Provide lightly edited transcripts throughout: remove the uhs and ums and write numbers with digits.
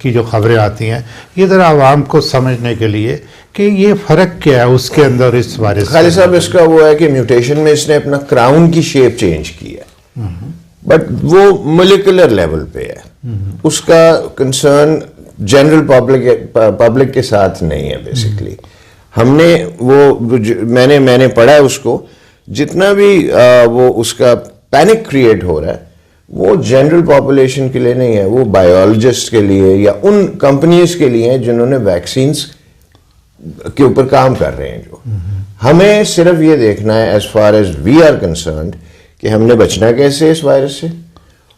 کی جو خبریں آتی ہیں یہ ذرا عوام کو سمجھنے کے لیے کہ یہ فرق کیا ہے اس کے اندر اس وائرس خالد صاحب اس کا وہ ہے کہ میوٹیشن میں اس نے اپنا کراؤن کی شیپ چینج کی ہے بٹ وہ مولیکولر لیول پہ ہے. اس کا کنسرن جنرل پبلک کے ساتھ نہیں ہے. بیسکلی ہم نے وہ میں نے پڑھا ہے اس کو, جتنا بھی وہ اس کا پینک کریٹ ہو رہا ہے وہ جنرل پاپولیشن کے لیے نہیں ہے, وہ بایولوجسٹ کے لیے یا ان کمپنیز کے لیے ہیں جنہوں نے ویکسینز کے اوپر کام کر رہے ہیں. جو ہمیں صرف یہ دیکھنا ہے as far as we are concerned کہ ہم نے بچنا کیسے اس وائرس سے,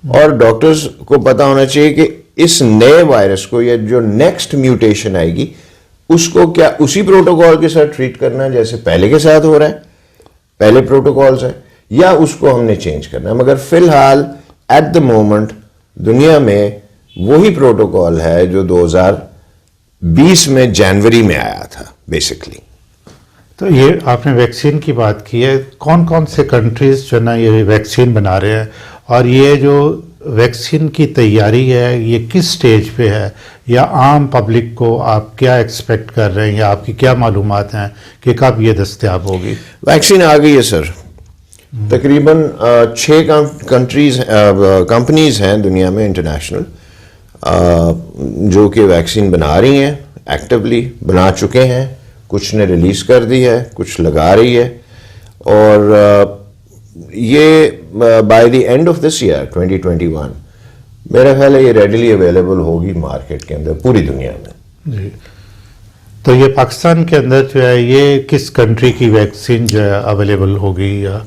اور ڈاکٹرز کو پتا ہونا چاہیے کہ اس نئے وائرس کو یا جو نیکسٹ میوٹیشن آئے گی اس کو کیا اسی پروٹوکول کے ساتھ ٹریٹ کرنا ہے جیسے پہلے کے ساتھ ہو رہا ہے, پہلے پروٹوکولز ہیں, یا اس کو ہم نے چینج کرنا ہے. مگر فی الحال ایٹ دا مومنٹ دنیا میں وہی پروٹوکول ہے جو 2020 میں جنوری میں آیا تھا بیسکلی. تو یہ آپ نے ویکسین کی بات کی ہے, کون کون سے کنٹریز جو نا یہ ویکسین بنا رہے ہیں, اور یہ جو ویکسین کی تیاری ہے یہ کس سٹیج پہ ہے, یا عام پبلک کو آپ کیا ایکسپیکٹ کر رہے ہیں یا آپ کی کیا معلومات ہیں کہ کب یہ دستیاب ہوگی؟ ویکسین آ گئی ہے سر, تقریباً 6 کمپنیز ہیں دنیا میں انٹرنیشنل جو کہ ویکسین بنا رہی ہیں, ایکٹیولی بنا چکے ہیں, کچھ نے ریلیز کر دی ہے, کچھ لگا رہی ہے, اور یہ by the end of this year 2021 میرا خیال ہے یہ ریڈیلی اویلیبل ہوگی مارکیٹ کے اندر پوری دنیا میں. جی, تو یہ پاکستان کے اندر جو ہے یہ کس کنٹری کی ویکسین جو ہے اویلیبل ہوگی؟ یا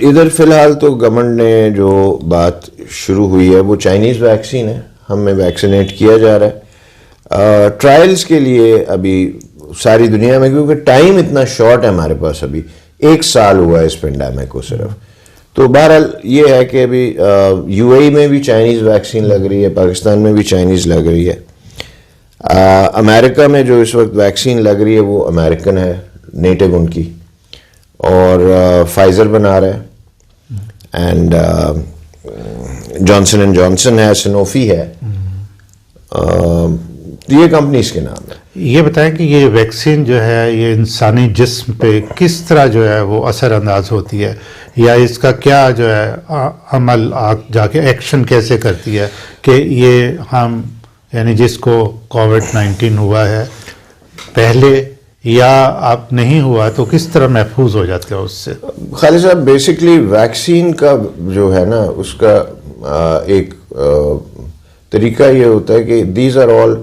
ادھر فی الحال تو گورنمنٹ نے جو بات شروع ہوئی ہے وہ چائنیز ویکسین ہے, ہمیں ویکسینیٹ کیا جا رہا ہے ٹرائلز کے لیے ابھی ساری دنیا میں, کیونکہ ٹائم اتنا شارٹ ہے ہمارے پاس, ابھی 1 سال ہوا ہے اس پینڈیمک کو صرف. تو بہرحال یہ ہے کہ ابھی یو اے میں بھی چائنیز ویکسین لگ رہی ہے, پاکستان میں بھی چائنیز لگ رہی ہے, امریکہ میں جو اس وقت ویکسین لگ رہی ہے وہ امریکن ہے, نیٹو ان کی, اور فائزر بنا رہا ہے, اینڈ جانسن اینڈ جانسن ہے, سنوفی ہے, یہ کمپنیز کے نام ہے. یہ بتائیں کہ یہ ویکسین جو ہے یہ انسانی جسم پہ کس طرح جو ہے وہ اثر انداز ہوتی ہے, یا اس کا کیا جو ہے عمل جا کے ایکشن کیسے کرتی ہے کہ یہ ہم یعنی جس کو کووڈ-19 ہوا ہے پہلے یا اب نہیں ہوا تو کس طرح محفوظ ہو جاتے ہیں اس سے؟ خالد صاحب بیسکلی ویکسین کا جو ہے نا اس کا ایک طریقہ یہ ہوتا ہے کہ these are all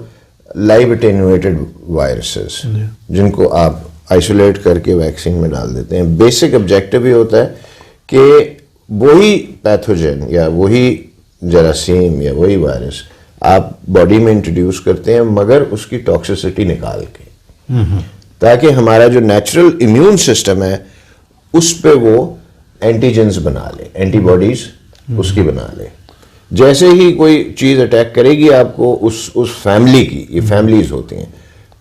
live attenuated viruses جن کو آپ آئسولیٹ کر کے ویکسین میں ڈال دیتے ہیں. بیسک آبجیکٹو یہ ہوتا ہے کہ وہی پیتھوجن یا وہی جراثیم یا وہی وائرس آپ باڈی میں انٹروڈیوس کرتے ہیں مگر اس کی ٹاکسیسٹی نکال کے, تاکہ ہمارا جو نیچرل امیون سسٹم ہے اس پہ وہ اینٹیجنز بنا لے, اینٹی باڈیز اس کی بنا لے. جیسے ہی کوئی چیز اٹیک کرے گی آپ کو اس فیملی کی, یہ فیملیز ہوتی ہیں,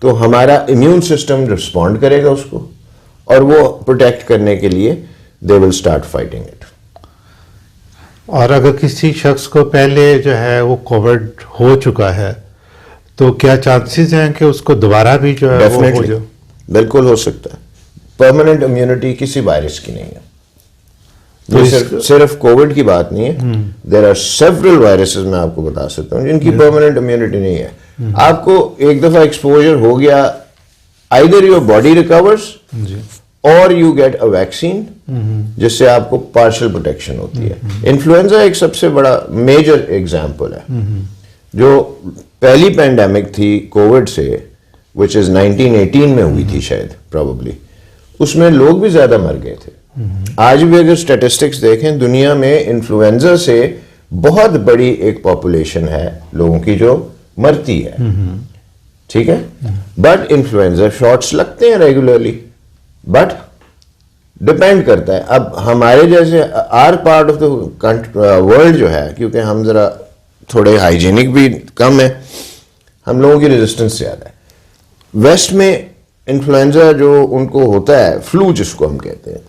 تو ہمارا امیون سسٹم رسپونڈ کرے گا اس کو اور وہ پروٹیکٹ کرنے کے لیے دے ول اسٹارٹ فائٹنگ اٹ. اور اگر کسی شخص کو پہلے جو ہے وہ کووڈ ہو چکا ہے تو کیا چانسز ہیں کہ اس کو دوبارہ بھی جو ہے وہ ہو جائے؟ بالکل ہو سکتا ہے. پرماننٹ امیونٹی کسی وائرس کی نہیں ہے, صرف کووڈ کی بات نہیں ہے, دیر آر سیورل وائرسز میں آپ کو بتا سکتا ہوں جن کی پرماننٹ امیونٹی نہیں ہے. آپ کو ایک دفعہ ایکسپوجر ہو گیا, آئیدر یور باڈی ریکورز اور یو گیٹ اے ویکسین جس سے آپ کو پارشل پروٹیکشن ہوتی ہے. انفلوئنزا ایک سب سے بڑا میجر ایگزامپل ہے. جو پہلی پینڈیمک تھی کووڈ سے وچ از 1918 میں ہوئی تھی شاید پروبیبلی, اس میں لوگ بھی زیادہ مر گئے تھے. آج بھی اگر اسٹیٹسٹکس دیکھیں دنیا میں انفلوئنزا سے بہت بڑی ایک پاپولیشن ہے لوگوں کی جو مرتی ہے, ٹھیک ہے, بٹ انفلوئنزا شاٹس لگتے ہیں ریگولرلی, بٹ ڈپینڈ کرتا ہے. اب ہمارے جیسے our part of the world جو ہے, کیونکہ ہم ذرا تھوڑے ہائیجینک بھی کم ہے, ہم لوگوں کی ریزسٹنس زیادہ ہے. ویسٹ میں انفلوئنزا جو ان کو ہوتا ہے, فلو جس کو ہم کہتے ہیں,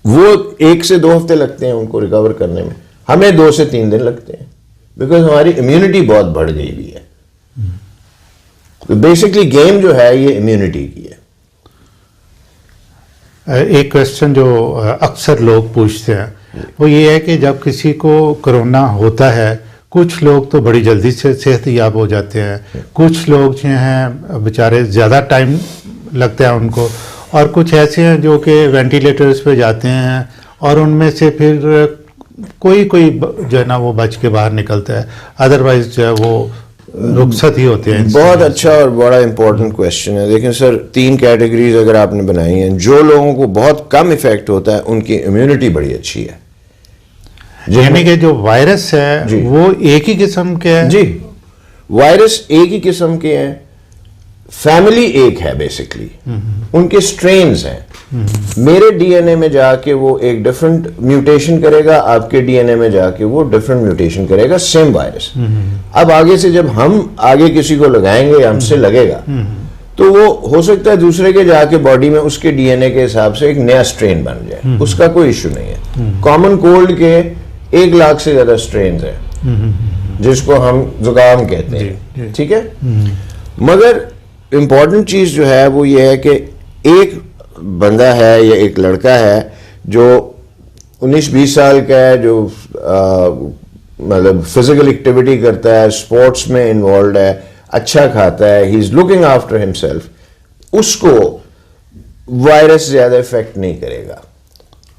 وہ 1 سے 2 ہفتے لگتے ہیں ان کو ریکور کرنے میں, ہمیں 2 سے 3 دن لگتے ہیں, بیکاز ہماری امیونٹی بہت بڑھ گئی ہوئی ہے. تو بیسکلی گیم جو ہے یہ امیونٹی کی ہے. ایک کوشچن جو اکثر لوگ پوچھتے ہیں وہ یہ ہے کہ جب کسی کو کرونا ہوتا ہے کچھ لوگ تو بڑی جلدی سے صحت یاب ہو جاتے ہیں, کچھ لوگ جو ہیں بیچارے زیادہ ٹائم لگتا ہے ان کو, اور کچھ ایسے ہیں جو کہ وینٹیلیٹرز پہ جاتے ہیں اور ان میں سے پھر کوئی جو ہے نا وہ بچ کے باہر نکلتا ہے, ادروائز جو ہے وہ رخصت ہی ہوتے ہیں. بہت اچھا اور بڑا امپورٹنٹ کویشچن ہے. دیکھیں سر 3 کیٹیگریز اگر آپ نے بنائی ہیں. جو لوگوں کو بہت کم ایفیکٹ ہوتا ہے ان کی امیونٹی بڑی اچھی ہے, یعنی کہ جو وائرس ہے وہ ایک ہی قسم کے ہے. جی وائرس ایک ہی قسم کے ہیں, فیملی ایک ہے بیسکلی, ان کے سٹرینز ہیں. میرے ڈی این اے میں جا کے وہ ایک ڈفرنٹ میوٹیشن کرے گا, آپ کے ڈی این اے میں جا کے وہ ڈفرنٹ میوٹیشن کرے گا, سیم وائرس. اب آگے سے جب ہم آگے کسی کو لگائیں گے یا ہم سے لگے گا تو وہ ہو سکتا ہے دوسرے کے جا کے باڈی میں اس کے ڈی این اے کے حساب سے ایک نیا سٹرین بن جائے, اس کا کوئی ایشو نہیں ہے. کامن کولڈ کے 1 لاکھ سے زیادہ سٹرینز ہیں جس کو ہم زکام کہتے ہیں, ٹھیک ہے. مگر امپورٹنٹ چیز جو ہے وہ یہ ہے کہ ایک بندہ ہے یا ایک لڑکا ہے جو 19-20 سال کا ہے, جو مطلب فزیکل ایکٹیویٹی کرتا ہے, اسپورٹس میں انوالوڈ ہے, اچھا کھاتا ہے, ہی از لوکنگ آفٹر ہمسیلف, اس کو وائرس زیادہ افیکٹ نہیں کرے گا.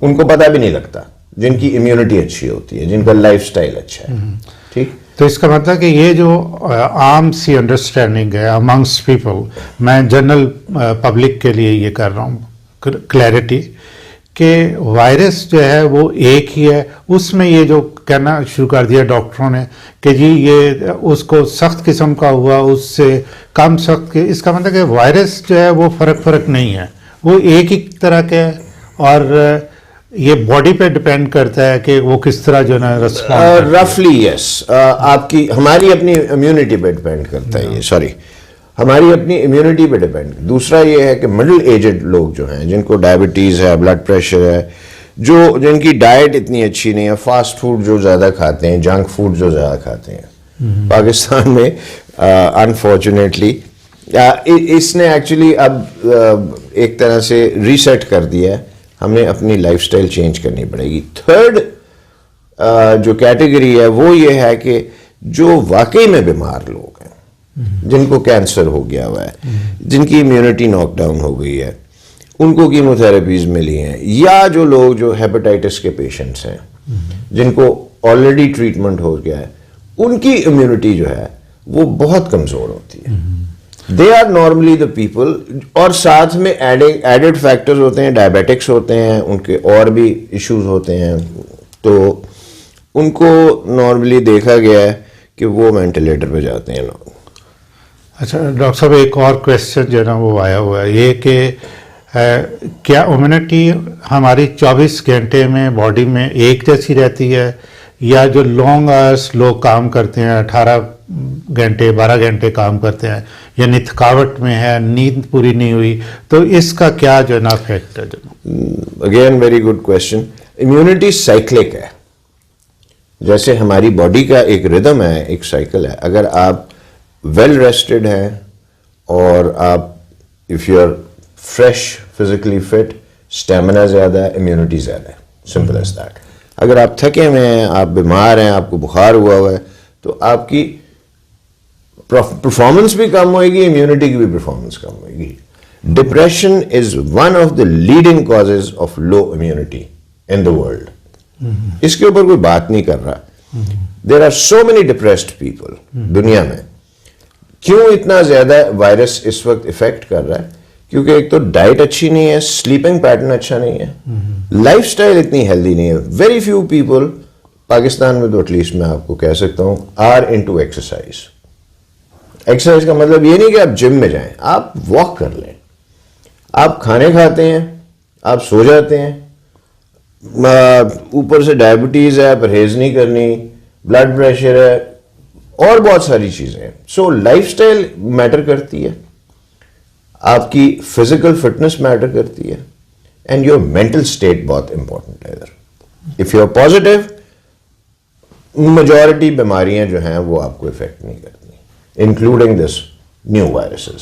ان کو پتہ بھی نہیں لگتا جن کی امیونٹی اچھی ہوتی ہے, جن کا لائف سٹائل اچھا ہے. ٹھیک, تو اس کا مطلب کہ یہ جو عام سی انڈرسٹینڈنگ ہے امنگس پیپل, میں جنرل پبلک کے لیے یہ کر رہا ہوں کلیئرٹی, کہ وائرس جو ہے وہ ایک ہی ہے. اس میں یہ جو کہنا شروع کر دیا ڈاکٹروں نے کہ جی یہ اس کو سخت قسم کا ہوا, اس سے کم سخت, اس کا مطلب کہ وائرس جو ہے وہ فرق نہیں ہے, وہ ایک ہی طرح کے ہے, اور یہ باڈی پہ ڈپینڈ کرتا ہے کہ وہ کس طرح جو ہے ریسپونڈ. رفلی یس, آپ کی ہماری اپنی امیونٹی پہ ڈپینڈ کرتا ہے یہ, سوری ہماری اپنی امیونٹی پہ ڈپینڈ. دوسرا یہ ہے کہ مڈل ایجڈ لوگ جو ہیں جن کو ڈائبٹیز ہے, بلڈ پریشر ہے, جن کی ڈائٹ اتنی اچھی نہیں ہے, فاسٹ فوڈ جو زیادہ کھاتے ہیں, جنک فوڈ جو زیادہ کھاتے ہیں پاکستان میں انفارچونیٹلی, اس نے ایکچولی اب ایک طرح سے ریسیٹ کر دیا ہے. ہمیں اپنی لائف سٹائل چینج کرنی پڑے گی. تھرڈ جو کیٹیگری ہے وہ یہ ہے کہ جو واقعی میں بیمار لوگ ہیں, جن کو کینسر ہو گیا ہوا ہے, جن کی امیونٹی ناک ڈاؤن ہو گئی ہے, ان کو کیمو تھراپیز ملی ہیں, یا جو لوگ جو ہیپاٹائٹس کے پیشنٹس ہیں جن کو آلریڈی ٹریٹمنٹ ہو گیا ہے, ان کی امیونٹی جو ہے وہ بہت کمزور ہوتی ہے. They are normally the people, اور ساتھ میں ایڈڈ فیکٹرز ہوتے ہیں, ڈائبیٹکس ہوتے ہیں, ان کے اور بھی ایشوز ہوتے ہیں, تو ان کو نارملی دیکھا گیا ہے کہ وہ وینٹیلیٹر پہ جاتے ہیں لوگ. اچھا ڈاکٹر صاحب, ایک اور کویشچن جو ہے نا وہ آیا ہوا ہے یہ کہ کیا امیونٹی ہماری 24 گھنٹے میں باڈی میں ایک جیسی رہتی ہے, یا جو لانگ آورس لوگ کام کرتے ہیں 18 گھنٹے 12 گھنٹے کام کرتے ہیں, یعنی تھکاوٹ میں ہے, نیند پوری نہیں ہوئی, تو اس کا کیا جو ہے نا افیکٹ ہے؟ Again very good question. Immunity cyclic ہے, جیسے ہماری باڈی کا ایک ردم ہے, ایک سائیکل ہے. اگر آپ ویل ریسٹڈ ہیں اور آپ if you are fresh, physically fit, stamina زیادہ ہے, امیونٹی زیادہ ہے, سمپل ایز دیٹ. اگر آپ تھکے ہوئے ہیں, آپ بیمار ہیں, آپ کو بخار ہوا ہے, تو آپ کی پرفارمنس بھی کم ہوئے گی, امیونٹی کی بھی پرفارمنس کم ہوئے گی. Depression is one of the leading causes of low immunity in the world. اس کے اوپر کوئی بات نہیں کر رہا. There are so many depressed people دنیا میں. کیوں اتنا زیادہ وائرس اس وقت افیکٹ کر رہا ہے؟ کیونکہ ایک تو ڈائٹ اچھی نہیں ہے, سلیپنگ پیٹرن اچھا نہیں ہے, لائف سٹائل اتنی ہیلدی نہیں ہے. ویری فیو پیپل پاکستان میں تو ایٹ لیسٹ میں آپ کو کہہ سکتا ہوں آر انٹو ایکسرسائز. ایکسرسائز کا مطلب یہ نہیں کہ آپ جم میں جائیں, آپ واک کر لیں. آپ کھانے کھاتے ہیں, آپ سو جاتے ہیں, اوپر سے ڈائبٹیز ہے, پرہیز نہیں کرنی, بلڈ پریشر ہے, اور بہت ساری چیزیں ہیں. سو لائف سٹائل میٹر کرتی ہے, آپ کی فزیکل فٹنس میٹر کرتی ہے, اینڈ یور مینٹل اسٹیٹ بہت امپورٹنٹ ہے ادھر. If you are positive, majority بیماریاں جو ہیں وہ آپ کو افیکٹ نہیں کرتی, انکلوڈنگ دس new viruses.